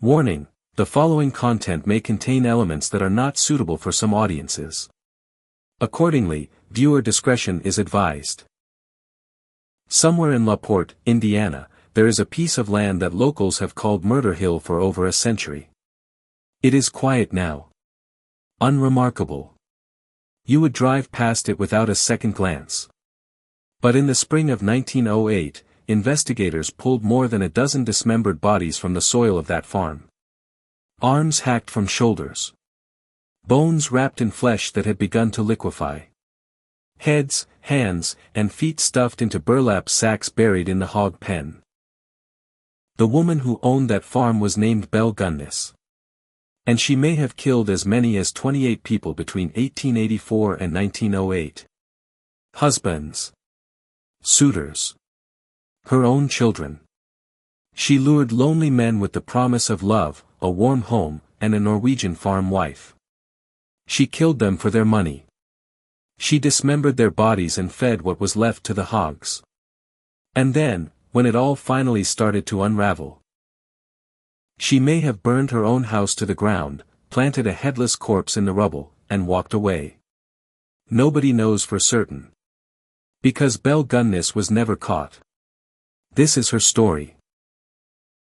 Warning: the following content may contain elements that are not suitable for some audiences. Accordingly, viewer discretion is advised. Somewhere in LaPorte, Indiana, there is a piece of land that locals have called Murder Hill for over a century. It is quiet now. Unremarkable. You would drive past it without a second glance. But in the spring of 1908, investigators pulled more than a dozen dismembered bodies from the soil of that farm. Arms hacked from shoulders. Bones wrapped in flesh that had begun to liquefy. Heads, hands, and feet stuffed into burlap sacks buried in the hog pen. The woman who owned that farm was named Belle Gunness. And she may have killed as many as 28 people between 1884 and 1908. Husbands. Suitors. Her own children. She lured lonely men with the promise of love, a warm home, and a Norwegian farm wife. She killed them for their money. She dismembered their bodies and fed what was left to the hogs. And then, when it all finally started to unravel, she may have burned her own house to the ground, planted a headless corpse in the rubble, and walked away. Nobody knows for certain. Because Belle Gunness was never caught. This is her story.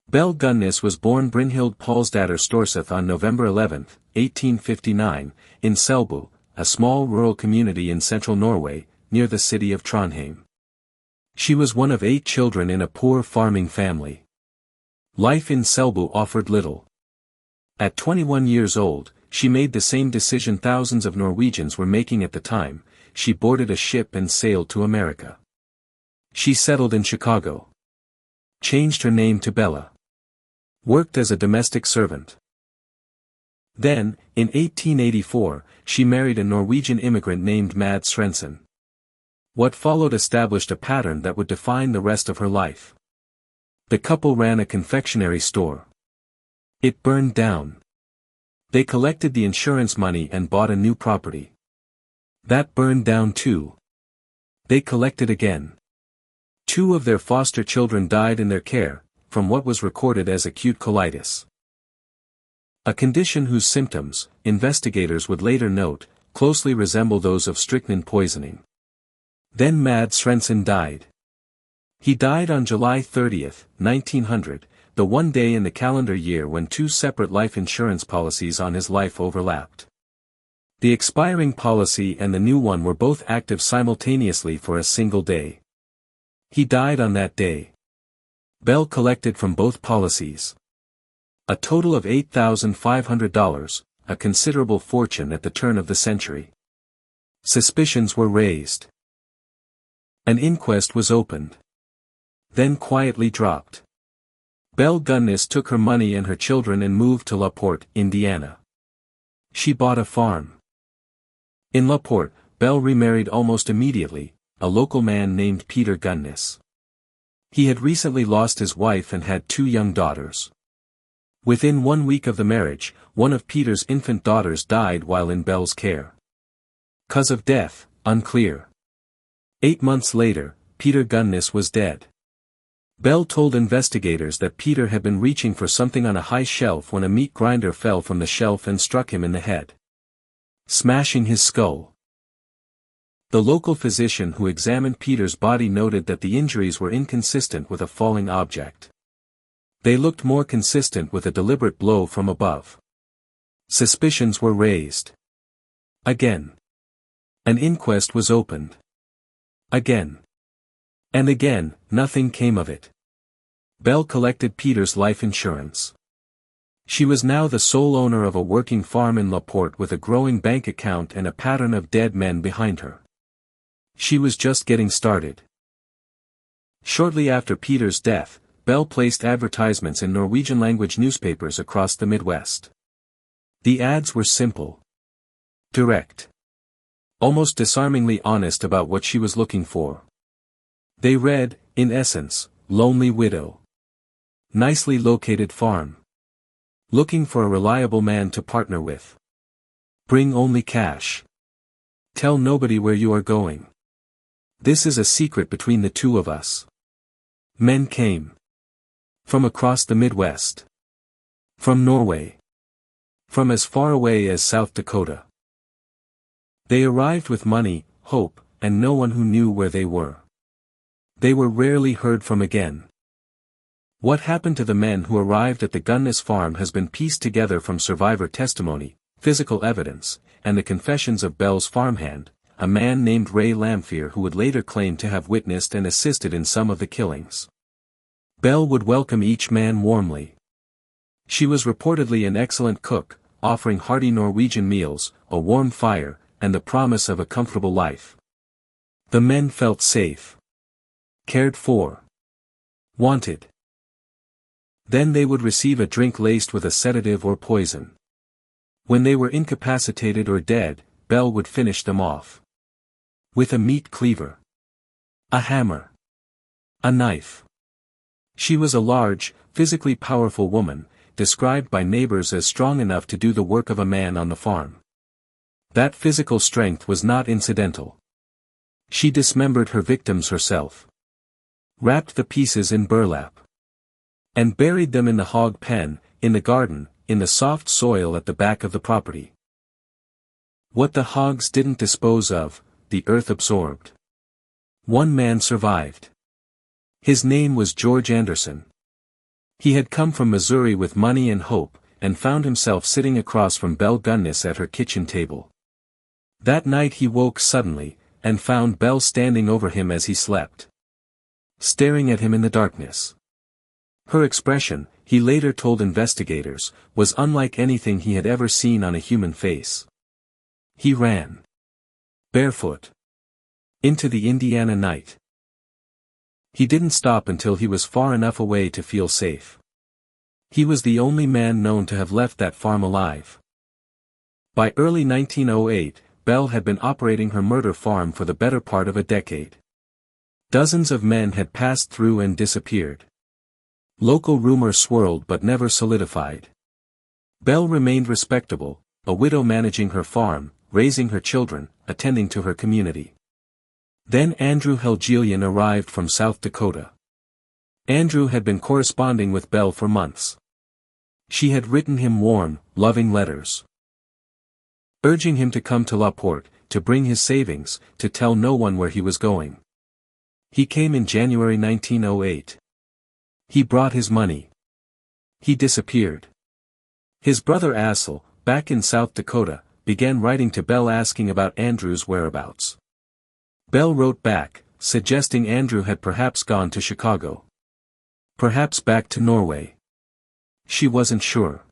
Belle Gunness was born Brynhild Paulsdatter Storseth on November 11, 1859, in Selbu, a small rural community in central Norway, near the city of Trondheim. She was one of 8 children in a poor farming family. Life in Selbu offered little. At 21 years old, she made the same decision thousands of Norwegians were making at the time. She boarded a ship and sailed to America. She settled in Chicago. Changed her name to Bella. Worked as a domestic servant. Then, in 1884, she married a Norwegian immigrant named Mads Svendsen. What followed established a pattern that would define the rest of her life. The couple ran a confectionery store. It burned down. They collected the insurance money and bought a new property. That burned down too. They collected again. 2 of their foster children died in their care, from what was recorded as acute colitis. A condition whose symptoms, investigators would later note, closely resemble those of strychnine poisoning. Then Mads Svendsen died. He died on July 30, 1900, the one day in the calendar year when 2 separate life insurance policies on his life overlapped. The expiring policy and the new one were both active simultaneously for a single day. He died on that day. Belle collected from both policies a total of $8,500, a considerable fortune at the turn of the century. Suspicions were raised. An inquest was opened. Then quietly dropped. Belle Gunness took her money and her children and moved to LaPorte, Indiana. She bought a farm. In LaPorte, Belle remarried almost immediately, a local man named Peter Gunness. He had recently lost his wife and had 2 young daughters. Within 1 week of the marriage, one of Peter's infant daughters died while in Belle's care. Cause of death, unclear. 8 months later, Peter Gunness was dead. Belle told investigators that Peter had been reaching for something on a high shelf when a meat grinder fell from the shelf and struck him in the head, smashing his skull. The local physician who examined Peter's body noted that the injuries were inconsistent with a falling object. They looked more consistent with a deliberate blow from above. Suspicions were raised. Again. An inquest was opened. Again. And again, nothing came of it. Belle collected Peter's life insurance. She was now the sole owner of a working farm in LaPorte with a growing bank account and a pattern of dead men behind her. She was just getting started. Shortly after Peter's death, Belle placed advertisements in Norwegian-language newspapers across the Midwest. The ads were simple. Direct. Almost disarmingly honest about what she was looking for. They read, in essence, lonely widow. Nicely located farm. Looking for a reliable man to partner with. Bring only cash. Tell nobody where you are going. This is a secret between the 2 of us. Men came. From across the Midwest. From Norway. From as far away as South Dakota. They arrived with money, hope, and no one who knew where they were. They were rarely heard from again. What happened to the men who arrived at the Gunness farm has been pieced together from survivor testimony, physical evidence, and the confessions of Belle's farmhand, a man named Ray Lamphere, who would later claim to have witnessed and assisted in some of the killings. Belle would welcome each man warmly. She was reportedly an excellent cook, offering hearty Norwegian meals, a warm fire, and the promise of a comfortable life. The men felt safe. Cared for. Wanted. Then they would receive a drink laced with a sedative or poison. When they were incapacitated or dead, Belle would finish them off. With a meat cleaver. A hammer. A knife. She was a large, physically powerful woman, described by neighbors as strong enough to do the work of a man on the farm. That physical strength was not incidental. She dismembered her victims herself. Wrapped the pieces in burlap. And buried them in the hog pen, in the garden, in the soft soil at the back of the property. What the hogs didn't dispose of, the earth absorbed. One man survived. His name was George Anderson. He had come from Missouri with money and hope, and found himself sitting across from Belle Gunness at her kitchen table. That night he woke suddenly, and found Belle standing over him as he slept. Staring at him in the darkness. Her expression, he later told investigators, was unlike anything he had ever seen on a human face. He ran. Barefoot. Into the Indiana night. He didn't stop until he was far enough away to feel safe. He was the only man known to have left that farm alive. By early 1908, Belle had been operating her murder farm for the better part of a decade. Dozens of men had passed through and disappeared. Local rumor swirled but never solidified. Belle remained respectable, a widow managing her farm, raising her children, attending to her community. Then Andrew Helgelian arrived from South Dakota. Andrew had been corresponding with Belle for months. She had written him warm, loving letters. Urging him to come to LaPorte, to bring his savings, to tell no one where he was going. He came in January 1908. He brought his money. He disappeared. His brother Assel, back in South Dakota, began writing to Belle asking about Andrew's whereabouts. Belle wrote back, suggesting Andrew had perhaps gone to Chicago. Perhaps back to Norway. She wasn't sure.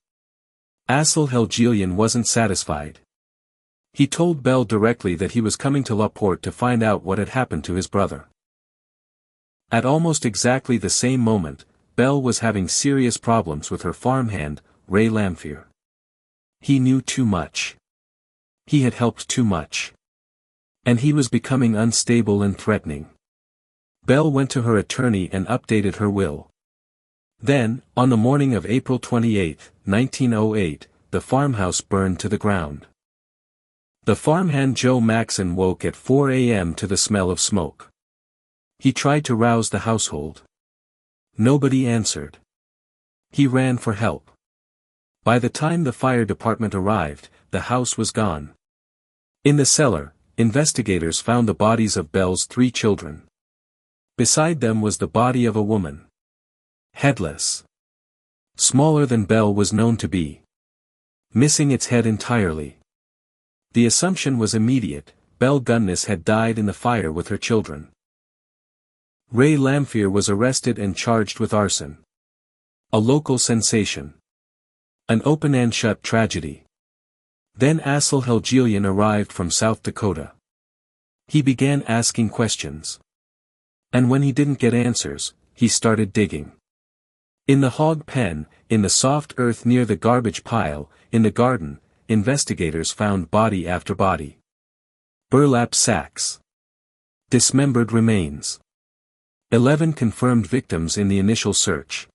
Assel Helgelian wasn't satisfied. He told Belle directly that he was coming to LaPorte to find out what had happened to his brother. At almost exactly the same moment, Belle was having serious problems with her farmhand, Ray Lamphere. He knew too much. He had helped too much. And he was becoming unstable and threatening. Belle went to her attorney and updated her will. Then, on the morning of April 28, 1908, the farmhouse burned to the ground. The farmhand Joe Maxon woke at 4 a.m. to the smell of smoke. He tried to rouse the household. Nobody answered. He ran for help. By the time the fire department arrived, the house was gone. In the cellar, investigators found the bodies of Belle's 3 children. Beside them was the body of a woman. Headless. Smaller than Belle was known to be. Missing its head entirely. The assumption was immediate: Belle Gunness had died in the fire with her children. Ray Lamphere was arrested and charged with arson. A local sensation. An open and shut tragedy. Then Assel Helgelian arrived from South Dakota. He began asking questions. And when he didn't get answers, he started digging. In the hog pen, in the soft earth near the garbage pile, in the garden, investigators found body after body. Burlap sacks. Dismembered remains. 11 confirmed victims in the initial search.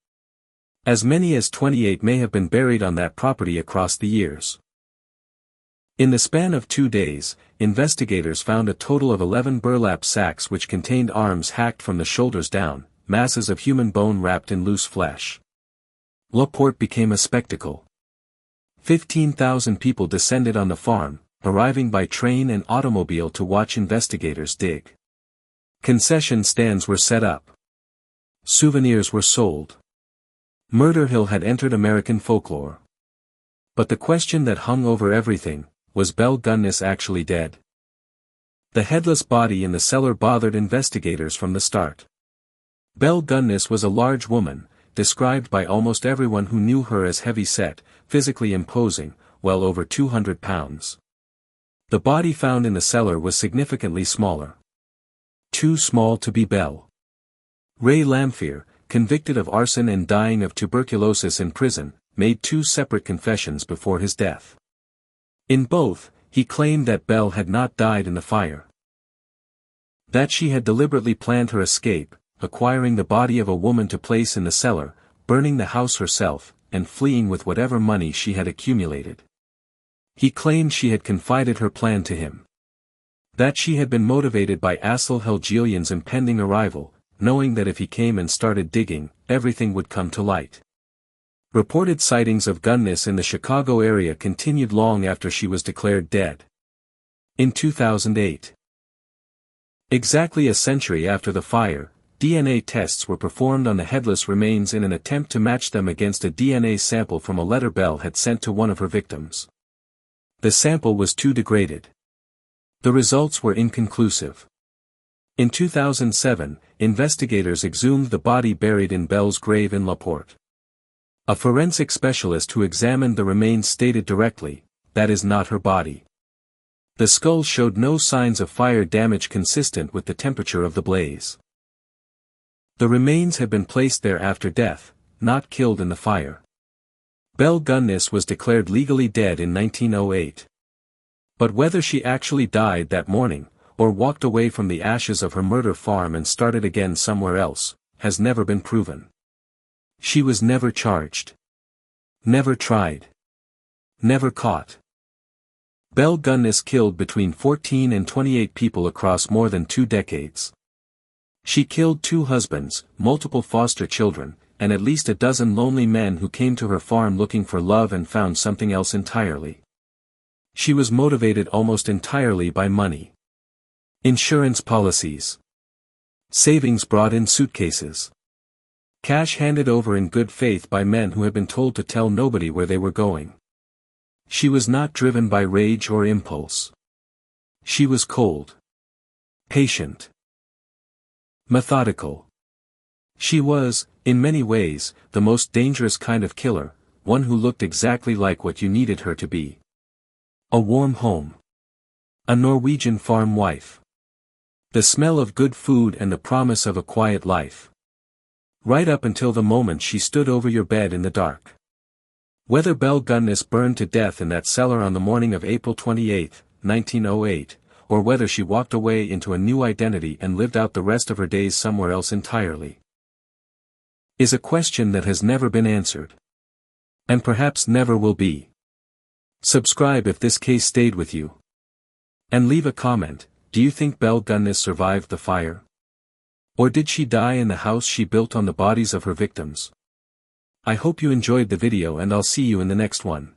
As many as 28 may have been buried on that property across the years. In the span of 2 days, investigators found a total of 11 burlap sacks which contained arms hacked from the shoulders down, masses of human bone wrapped in loose flesh. LaPorte became a spectacle. 15,000 people descended on the farm, arriving by train and automobile to watch investigators dig. Concession stands were set up. Souvenirs were sold. Murder Hill had entered American folklore. But the question that hung over everything, was Belle Gunness actually dead? The headless body in the cellar bothered investigators from the start. Belle Gunness was a large woman, described by almost everyone who knew her as heavy-set, physically imposing, well over 200 pounds. The body found in the cellar was significantly smaller. Too small to be Belle. Ray Lamphere, convicted of arson and dying of tuberculosis in prison, made 2 separate confessions before his death. In both, he claimed that Belle had not died in the fire. That she had deliberately planned her escape, acquiring the body of a woman to place in the cellar, burning the house herself, and fleeing with whatever money she had accumulated. He claimed she had confided her plan to him. That she had been motivated by Asil Helgelion's impending arrival, knowing that if he came and started digging, everything would come to light. Reported sightings of Gunness in the Chicago area continued long after she was declared dead. In 2008, exactly a century after the fire, DNA tests were performed on the headless remains in an attempt to match them against a DNA sample from a letter Belle had sent to one of her victims. The sample was too degraded. The results were inconclusive. In 2007, investigators exhumed the body buried in Belle's grave in LaPorte. A forensic specialist who examined the remains stated directly, that is not her body. The skull showed no signs of fire damage consistent with the temperature of the blaze. The remains had been placed there after death, not killed in the fire. Belle Gunness was declared legally dead in 1908. But whether she actually died that morning, or walked away from the ashes of her murder farm and started again somewhere else, has never been proven. She was never charged. Never tried. Never caught. Belle Gunness killed between 14 and 28 people across more than 2 decades. She killed 2 husbands, multiple foster children, and at least a dozen lonely men who came to her farm looking for love and found something else entirely. She was motivated almost entirely by money. Insurance policies. Savings brought in suitcases. Cash handed over in good faith by men who had been told to tell nobody where they were going. She was not driven by rage or impulse. She was cold. Patient. Methodical. She was, in many ways, the most dangerous kind of killer, one who looked exactly like what you needed her to be. A warm home. A Norwegian farm wife. The smell of good food and the promise of a quiet life. Right up until the moment she stood over your bed in the dark. Whether Belle Gunness burned to death in that cellar on the morning of April 28, 1908, or whether she walked away into a new identity and lived out the rest of her days somewhere else entirely, is a question that has never been answered. And perhaps never will be. Subscribe if this case stayed with you. And leave a comment, do you think Belle Gunness survived the fire? Or did she die in the house she built on the bodies of her victims? I hope you enjoyed the video and I'll see you in the next one.